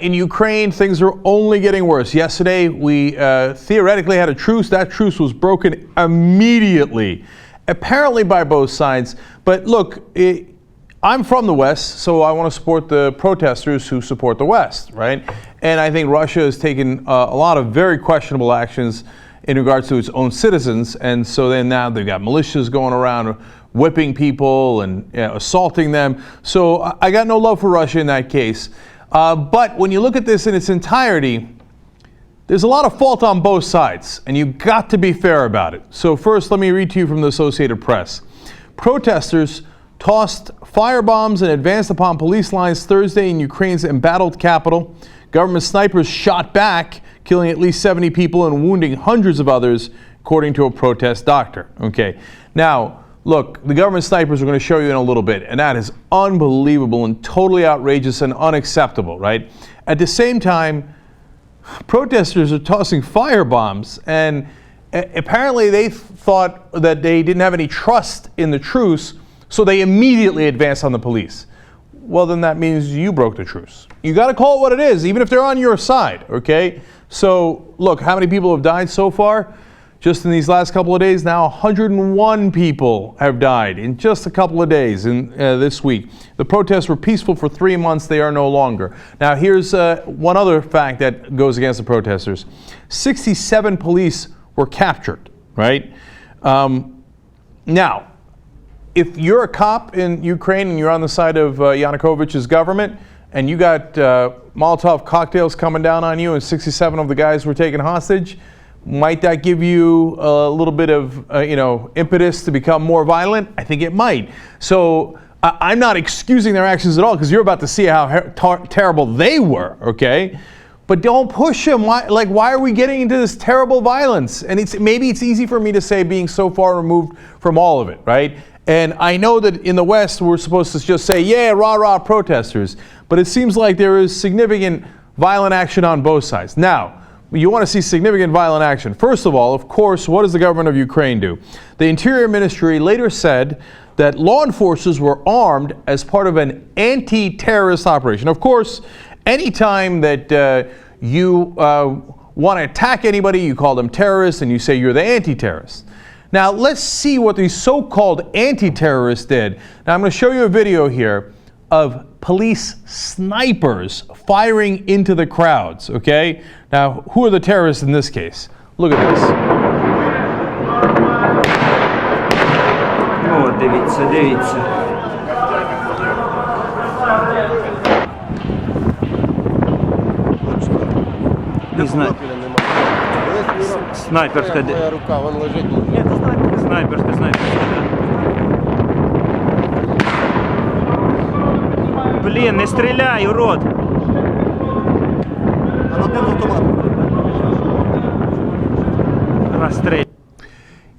In Ukraine, things are only getting worse. Yesterday, we theoretically had a truce. That truce was broken immediately, apparently by both sides. But look, I'm from the West, so I want to support the protesters who support the West, right? And I think Russia has taken a lot of very questionable actions in regards to its own citizens. And so then now they've got militias going around whipping people and assaulting them. So I got no love for Russia in that case. But when you look at this in its entirety, there's a lot of fault on both sides, and you've got to be fair about it. So first, let me read to you from the Associated Press. Protesters tossed firebombs and advanced upon police lines Thursday in Ukraine's embattled capital. Government snipers shot back, killing at least 70 people and wounding hundreds of others, according to a protest doctor. Okay, now, look, the government snipers are going to show you in a little bit, and that is unbelievable and totally outrageous and unacceptable, right? At the same time, protesters are tossing firebombs, and apparently they thought that they didn't have any trust in the truce, so they immediately advanced on the police. Well, then that means you broke the truce. You got to call it what it is, even if they're on your side, okay? So, look, how many people have died so far? Just in these last couple of days, now 101 people have died in just a couple of days in this week. The protests were peaceful for 3 months. They are no longer. Now, here's one other fact that goes against the protesters. 67 police were captured, right? Now, if you're a cop in Ukraine and you're on the side of Yanukovych's government and you got Molotov cocktails coming down on you and 67 of the guys were taken hostage, might that give you a little bit of, impetus to become more violent? I think it might. So I'm not excusing their actions at all, because you're about to see how terrible they were, okay? But don't push them. Why are we getting into this terrible violence? And maybe it's easy for me to say, being so far removed from all of it, right? And I know that in the West, we're supposed to just say, yeah, rah, rah, protesters. But it seems like there is significant violent action on both sides. Now, you want to see significant violent action. First of all, of course, what does the government of Ukraine do? The Interior Ministry later said that law enforcers were armed as part of an anti-terrorist operation. Of course, anytime that you want to attack anybody, you call them terrorists and you say you're the anti-terrorist. Now, let's see what these so-called anti-terrorists did. Now, I'm going to show you a video here of police snipers firing into the crowds, okay? Now, who are the terrorists in this case? Look at this. О, дивіться, дивіться. Снайперська. Твоя рука, вон лежить. Ні, це снайперська. Блін, не стріляй, урод! Розстріляй.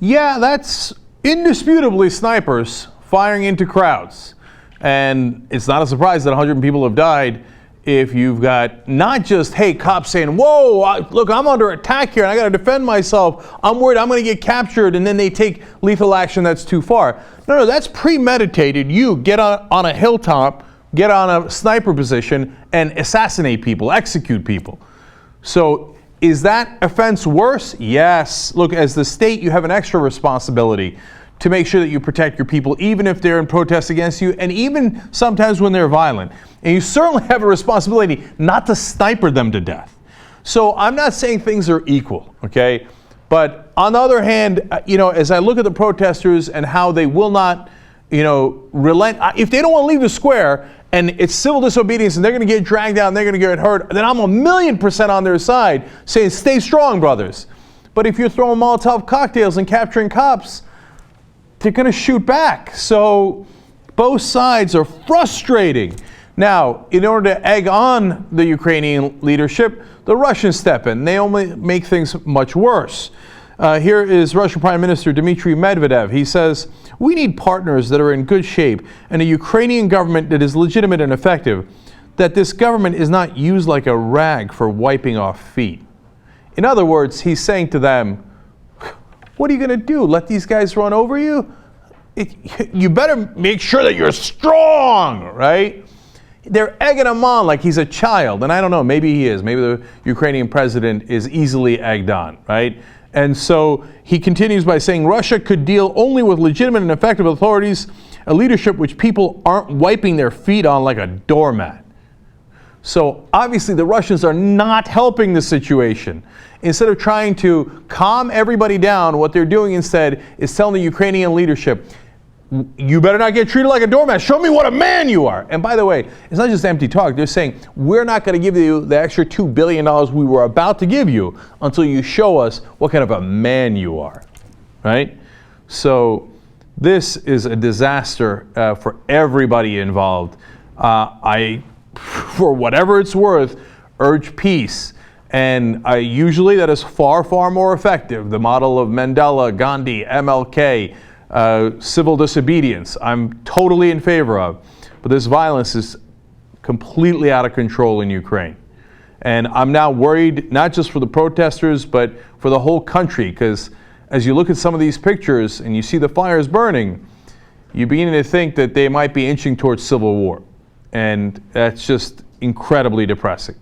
Yeah, that's indisputably snipers firing into crowds. And it's not a surprise that 100 people have died if you've got not just, hey, cops saying, whoa, look, I'm under attack here and I got to defend myself. I'm worried I'm going to get captured, and then they take lethal action that's too far. No, that's premeditated. You get on a hilltop, get on a sniper position, and assassinate people, execute people. So is that offense worse? Yes. Look, as the state, you have an extra responsibility to make sure that you protect your people, even if they're in protest against you, and even sometimes when they're violent. And you certainly have a responsibility not to sniper them to death. So I'm not saying things are equal, okay? But on the other hand, as I look at the protesters and how they will not, relent, if they don't want to leave the square and it's civil disobedience and they're going to get dragged out and they're going to get hurt, then I'm 1,000,000% on their side saying, stay strong, brothers. But if you're throwing Molotov cocktails and capturing cops, they're going to shoot back. So both sides are frustrating. Now, in order to egg on the Ukrainian leadership, the Russians step in. They only make things much worse. Here is Russian Prime Minister Dmitry Medvedev. He says, we need partners that are in good shape and a Ukrainian government that is legitimate and effective, that this government is not used like a rag for wiping off feet. In other words, he's saying to them, what are you going to do? Let these guys run over you? You better make sure that you're strong, right? They're egging him on like he's a child. And I don't know, maybe he is. Maybe the Ukrainian president is easily egged on, right? And so he continues by saying Russia could deal only with legitimate and effective authorities, a leadership which people aren't wiping their feet on like a doormat. So obviously the Russians are not helping the situation. Instead of trying to calm everybody down, what they're doing instead is telling the Ukrainian leadership, you better not get treated like a doormat. Show me what a man you are. And by the way, it's not just empty talk. They're saying, we're not going to give you the extra $2 billion we were about to give you until you show us what kind of a man you are. Right? So this is a disaster for everybody involved. I, for whatever it's worth, urge peace. And usually that is far, far more effective. The model of Mandela, Gandhi, MLK, civil disobedience, I'm totally in favor of. But this violence is completely out of control in Ukraine. And I'm now worried, not just for the protesters, but for the whole country, because as you look at some of these pictures and you see the fires burning, you're beginning to think that they might be inching towards civil war. And that's just incredibly depressing.